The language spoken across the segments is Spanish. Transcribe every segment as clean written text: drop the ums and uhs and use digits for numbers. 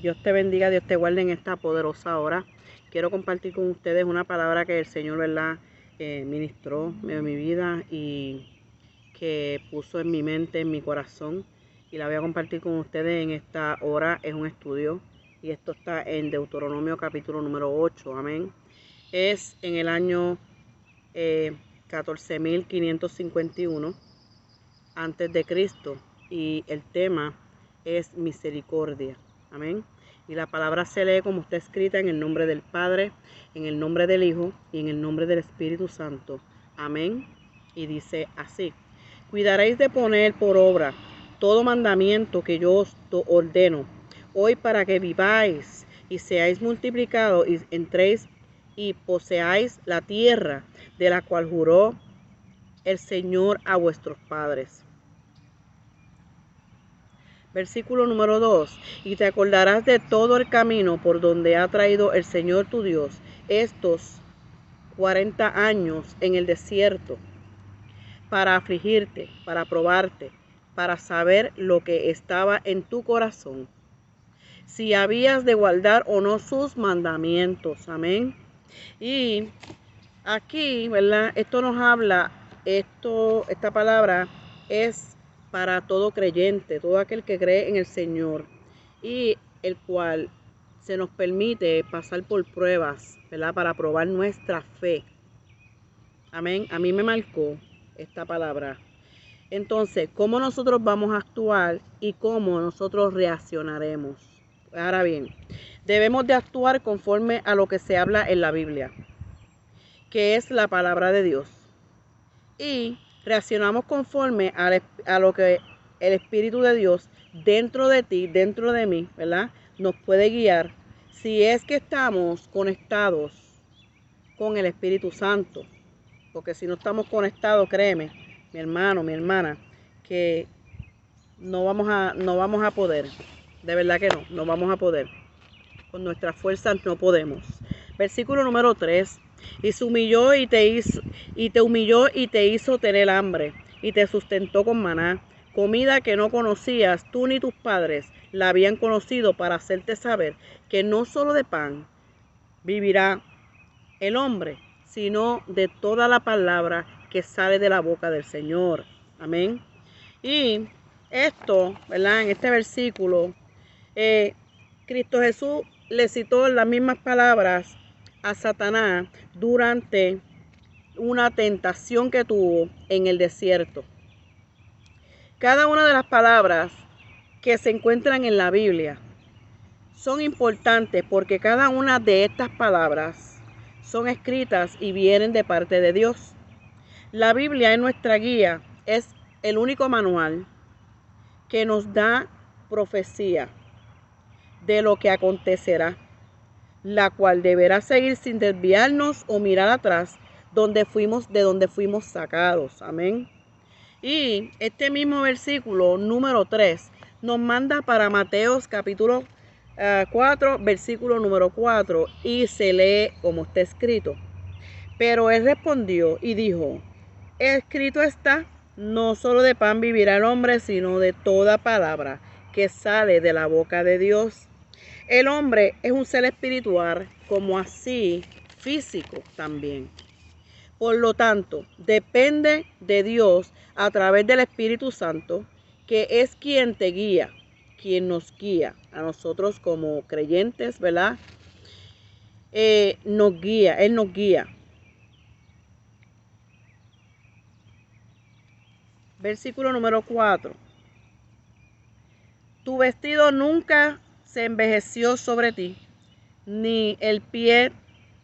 Dios te bendiga, Dios te guarde en esta poderosa hora. Quiero compartir con ustedes una palabra que el Señor, ¿verdad?, ministró en mi vida y que puso en mi mente, en mi corazón. Y la voy a compartir con ustedes en esta hora. Es un estudio y esto está en Deuteronomio capítulo número 8. Amén. Es en el año 14.551 antes de Cristo y el tema es misericordia. Amén. Y la palabra se lee como está escrita en el nombre del Padre, en el nombre del Hijo y en el nombre del Espíritu Santo. Amén. Y dice así: cuidaréis de poner por obra todo mandamiento que yo os ordeno hoy para que viváis y seáis multiplicados y entréis y poseáis la tierra de la cual juró el Señor a vuestros padres. Versículo número 2. Y te acordarás de todo el camino por donde ha traído el Señor tu Dios estos 40 años en el desierto, para afligirte, para probarte, para saber lo que estaba en tu corazón, si habías de guardar o no sus mandamientos. Amén. Y aquí, ¿verdad? Esto nos habla, esta palabra es para todo creyente, todo aquel que cree en el Señor y el cual se nos permite pasar por pruebas, ¿verdad?, para probar nuestra fe. Amén. A mí me marcó esta palabra. Entonces, ¿cómo nosotros vamos a actuar y cómo nosotros reaccionaremos? Ahora bien, debemos de actuar conforme a lo que se habla en la Biblia, que es la palabra de Dios. Y reaccionamos conforme a lo que el Espíritu de Dios dentro de ti, dentro de mí, ¿verdad?, nos puede guiar si es que estamos conectados con el Espíritu Santo. Porque si no estamos conectados, créeme, mi hermano, mi hermana, que no vamos a poder. De verdad que no vamos a poder. Con nuestras fuerzas no podemos. Versículo número 3. Y se humilló y te humilló y te hizo tener hambre, y te sustentó con maná, comida que no conocías tú ni tus padres la habían conocido, para hacerte saber que no solo de pan vivirá el hombre, sino de toda la palabra que sale de la boca del Señor. Amén. Y esto, ¿verdad?, en este versículo, Cristo Jesús le citó las mismas palabras a Satanás durante una tentación que tuvo en el desierto. Cada una de las palabras que se encuentran en la Biblia son importantes porque cada una de estas palabras son escritas y vienen de parte de Dios. La Biblia es nuestra guía, es el único manual que nos da profecía de lo que acontecerá, la cual deberá seguir sin desviarnos o mirar atrás de donde fuimos sacados. Amén. Y este mismo versículo número 3 nos manda para Mateos capítulo 4, versículo número 4, y se lee como está escrito. Pero él respondió y dijo: escrito está, no solo de pan vivirá el hombre, sino de toda palabra que sale de la boca de Dios. El hombre es un ser espiritual, como así físico también. Por lo tanto, depende de Dios a través del Espíritu Santo, que es quien te guía, quien nos guía a nosotros como creyentes, ¿verdad? Él nos guía. Versículo número 4. Tu vestido nunca se envejeció sobre ti, ni el pie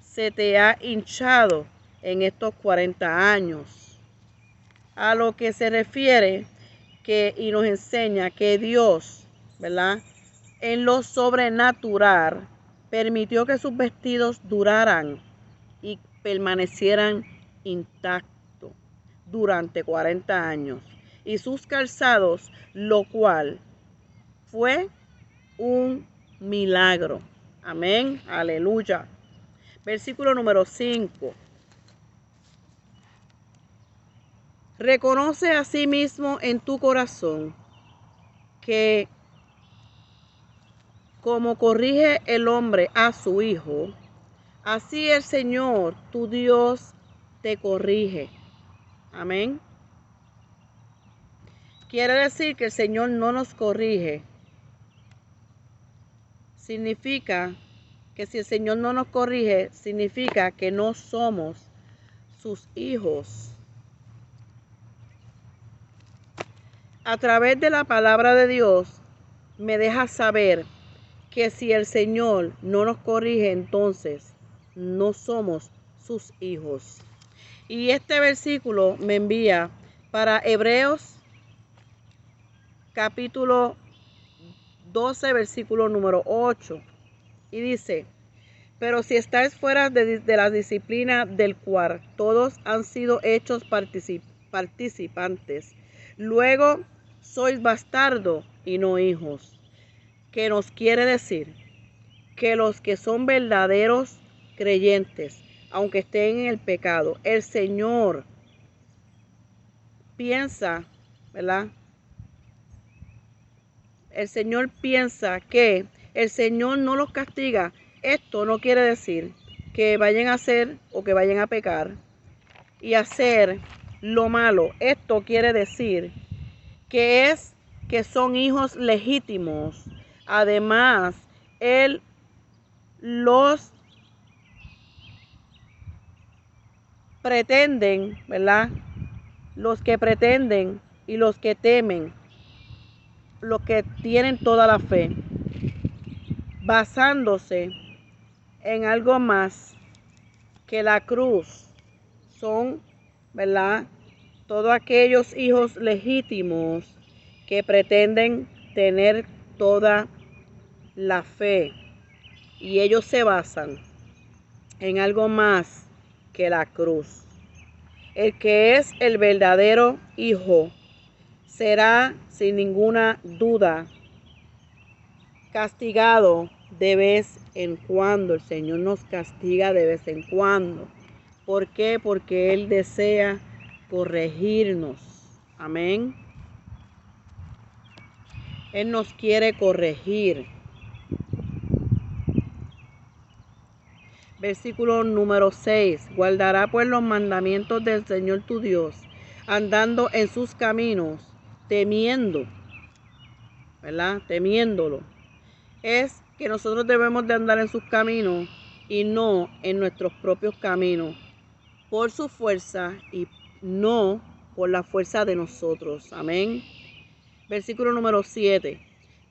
se te ha hinchado en estos 40 años. A lo que se refiere y nos enseña que Dios, ¿verdad?, en lo sobrenatural permitió que sus vestidos duraran y permanecieran intactos durante 40 años. Y sus calzados, lo cual fue un milagro. Amén, aleluya. Versículo número 5. Reconoce a sí mismo en tu corazón que como corrige el hombre a su hijo, así el Señor, tu Dios, te corrige. Amén. Quiere decir que el Señor no nos corrige. Significa que si el Señor no nos corrige, significa que no somos sus hijos. A través de la palabra de Dios, me deja saber que si el Señor no nos corrige, entonces no somos sus hijos. Y este versículo me envía para Hebreos capítulo 12, versículo número 8. Y dice: pero si estáis fuera de la disciplina del cual todos han sido hechos participantes, luego sois bastardos y no hijos. ¿Qué nos quiere decir? Que los que son verdaderos creyentes, aunque estén en el pecado, el Señor piensa, ¿verdad? El Señor piensa que el Señor no los castiga. Esto no quiere decir que vayan a hacer o que vayan a pecar y hacer lo malo. Esto quiere decir que son hijos legítimos. Además, Él los pretenden, ¿verdad? Los que pretenden y los que temen, los que tienen toda la fe, basándose en algo más que la cruz, son, ¿verdad?, todos aquellos hijos legítimos que pretenden tener toda la fe, y ellos se basan en algo más que la cruz. El que es el verdadero hijo será sin ninguna duda castigado de vez en cuando. El Señor nos castiga de vez en cuando. ¿Por qué? Porque Él desea corregirnos. Amén. Él nos quiere corregir. Versículo número 6. Guardará pues los mandamientos del Señor tu Dios, andando en sus caminos, temiendo, ¿verdad? Temiéndolo. Es que nosotros debemos de andar en sus caminos y no en nuestros propios caminos, por su fuerza y no por la fuerza de nosotros. Amén. Versículo número 7.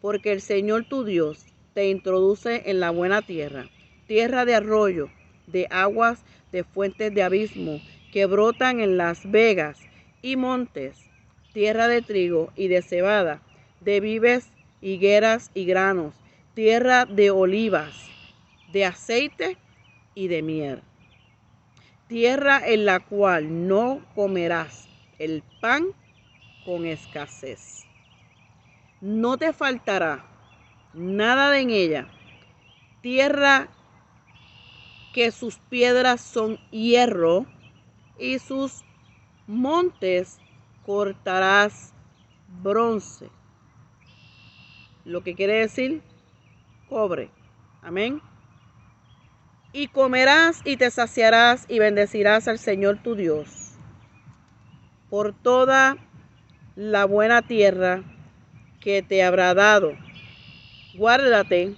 Porque el Señor tu Dios te introduce en la buena tierra, tierra de arroyo, de aguas, de fuentes de abismo, que brotan en las vegas y montes, tierra de trigo y de cebada, de vives, higueras y granos, tierra de olivas, de aceite y de miel. Tierra en la cual no comerás el pan con escasez. No te faltará nada de en ella. Tierra que sus piedras son hierro y sus montes cortarás bronce. Lo que quiere decir cobre. Amén. Y comerás y te saciarás y bendecirás al Señor tu Dios por toda la buena tierra que te habrá dado. Guárdate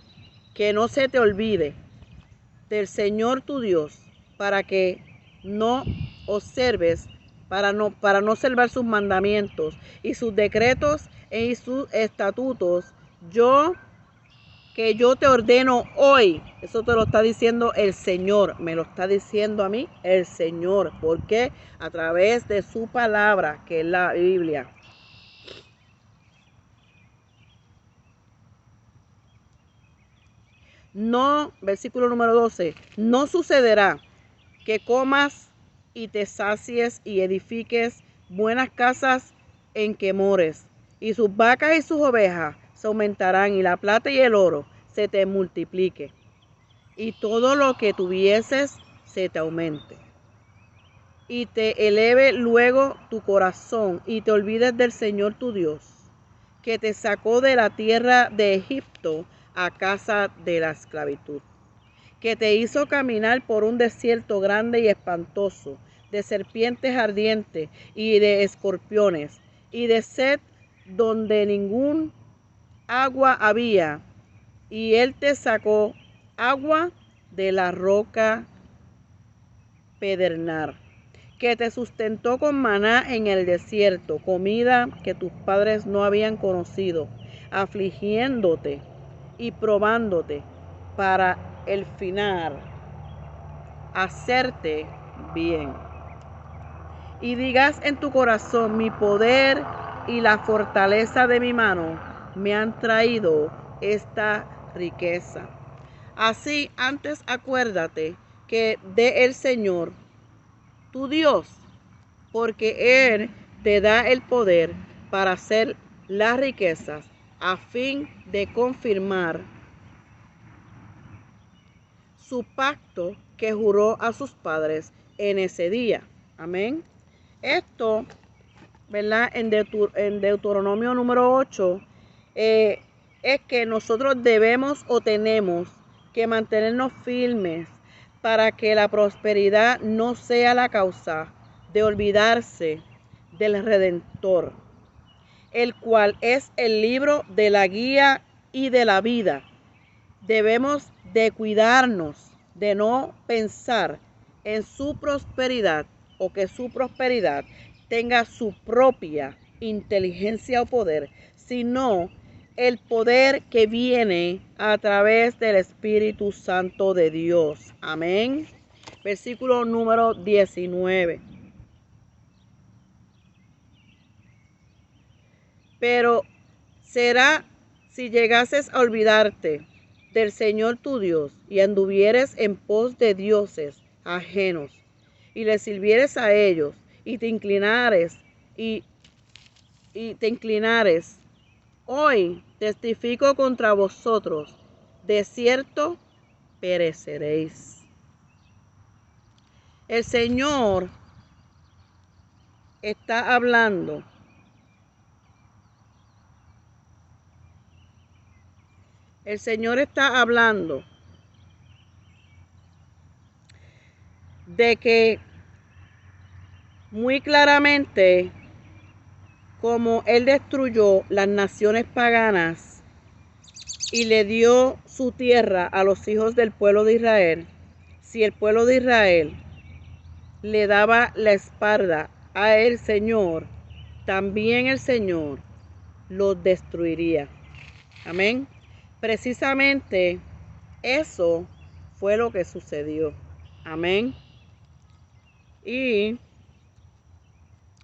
que no se te olvide del Señor tu Dios, para que no observes, para no observar sus mandamientos y sus decretos y sus estatutos, que yo te ordeno hoy. Eso te lo está diciendo el Señor, me lo está diciendo a mí el Señor. ¿Por qué? A través de su palabra, que es la Biblia. No, versículo número 12, no sucederá que comas y te sacies y edifiques buenas casas en que mores, y sus vacas y sus ovejas se aumentarán, y la plata y el oro se te multiplique, y todo lo que tuvieses se te aumente, y te eleve luego tu corazón, y te olvides del Señor tu Dios, que te sacó de la tierra de Egipto, a casa de la esclavitud, que te hizo caminar por un desierto grande y espantoso, de serpientes ardientes y de escorpiones, y de sed donde ningún agua había, y él te sacó agua de la roca pedernal, que te sustentó con maná en el desierto, comida que tus padres no habían conocido, afligiéndote y probándote para el final hacerte bien. Y digas en tu corazón: mi poder y la fortaleza de mi mano me han traído esta riqueza. Así, antes acuérdate que de el Señor, tu Dios, porque Él te da el poder para hacer las riquezas, a fin de confirmar su pacto que juró a sus padres en ese día. Amén. Esto, ¿verdad? En Deuteronomio número 8, es que nosotros debemos o tenemos que mantenernos firmes para que la prosperidad no sea la causa de olvidarse del Redentor, el cual es el libro de la guía y de la vida. Debemos de cuidarnos de no pensar en su prosperidad o que su prosperidad tenga su propia inteligencia o poder, sino el poder que viene a través del Espíritu Santo de Dios. Amén. Versículo número 19. Pero será si llegases a olvidarte del Señor tu Dios y anduvieres en pos de dioses ajenos y les sirvieres a ellos y te inclinares hoy testifico contra vosotros, de cierto pereceréis. El Señor está hablando de que muy claramente, como Él destruyó las naciones paganas y le dio su tierra a los hijos del pueblo de Israel, si el pueblo de Israel le daba la espalda a el Señor, también el Señor los destruiría. Amén. Precisamente eso fue lo que sucedió. Amén. Y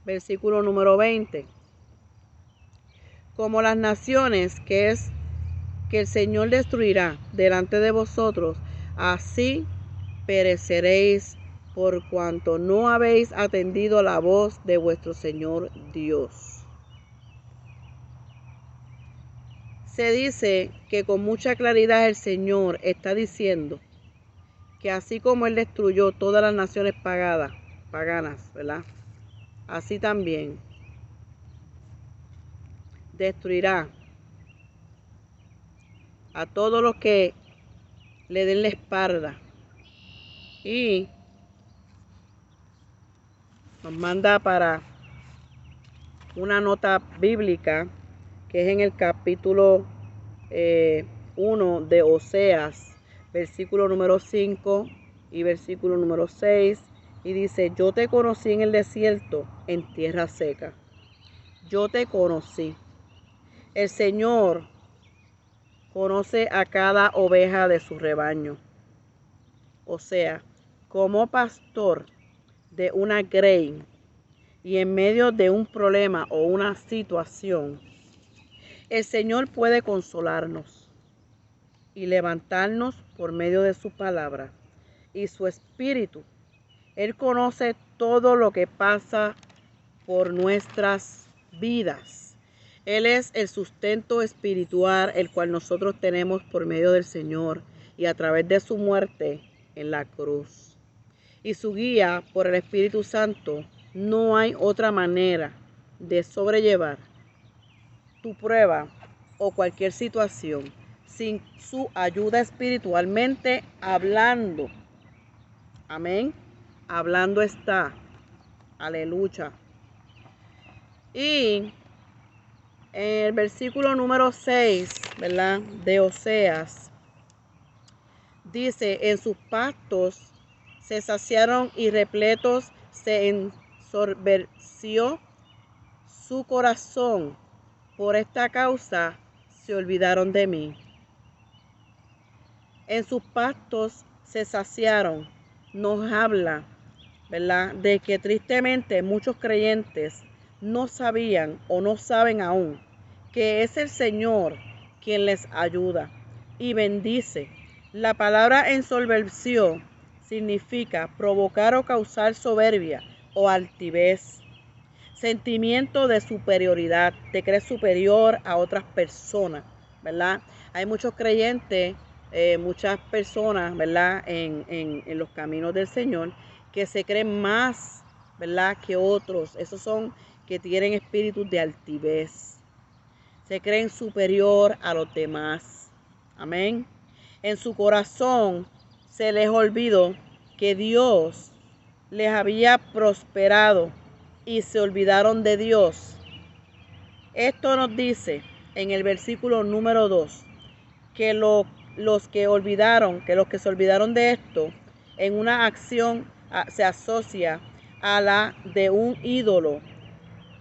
versículo número 20. Como las naciones que el Señor destruirá delante de vosotros, así pereceréis por cuanto no habéis atendido a la voz de vuestro Señor Dios. Se dice que con mucha claridad el Señor está diciendo que así como Él destruyó todas las naciones paganas, ¿verdad? Así también destruirá a todos los que le den la espalda. Y nos manda para una nota bíblica que es en el capítulo 1 de Oseas, versículo número 5 y versículo número 6, y dice: yo te conocí en el desierto, en tierra seca. Yo te conocí. El Señor conoce a cada oveja de su rebaño. O sea, como pastor de una grey y en medio de un problema o una situación, el Señor puede consolarnos y levantarnos por medio de su palabra y su espíritu. Él conoce todo lo que pasa por nuestras vidas. Él es el sustento espiritual, el cual nosotros tenemos por medio del Señor y a través de su muerte en la cruz. Y su guía por el Espíritu Santo. No hay otra manera de sobrellevar tu prueba o cualquier situación sin su ayuda espiritualmente hablando. Amén. Hablando está. Aleluya. Y en el versículo número 6, ¿verdad? De Oseas, dice, en sus pactos se saciaron y repletos se ensorberció su corazón. Por esta causa se olvidaron de mí. En sus pactos se saciaron. Nos habla, ¿verdad?, de que tristemente muchos creyentes no sabían o no saben aún que es el Señor quien les ayuda y bendice. La palabra ensoberbeció significa provocar o causar soberbia o altivez, sentimiento de superioridad, te crees superior a otras personas, ¿verdad? Hay muchos creyentes, muchas personas, ¿verdad?, en los caminos del Señor que se creen más, ¿verdad?, que otros. Esos son que tienen espíritus de altivez. Se creen superior a los demás. Amén. En su corazón se les olvidó que Dios les había prosperado y se olvidaron de Dios. Esto nos dice en el versículo número 2 que los que se olvidaron de esto, en una acción se asocia a la de un ídolo,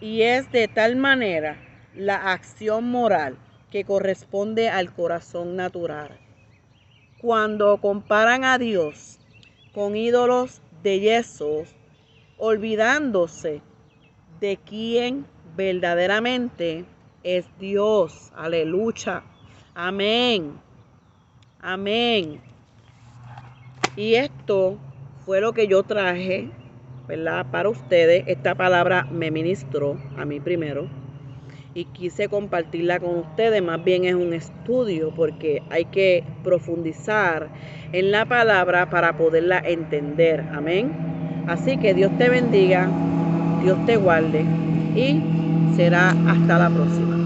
y es de tal manera la acción moral que corresponde al corazón natural. Cuando comparan a Dios con ídolos de yeso, olvidándose de quién verdaderamente es Dios. Aleluya. Amén. Amén. Y esto fue lo que yo traje, ¿verdad?, para ustedes. Esta palabra me ministró a mí primero y quise compartirla con ustedes. Más bien es un estudio porque hay que profundizar en la palabra para poderla entender. Amén. Así que Dios te bendiga, Dios te guarde y será hasta la próxima.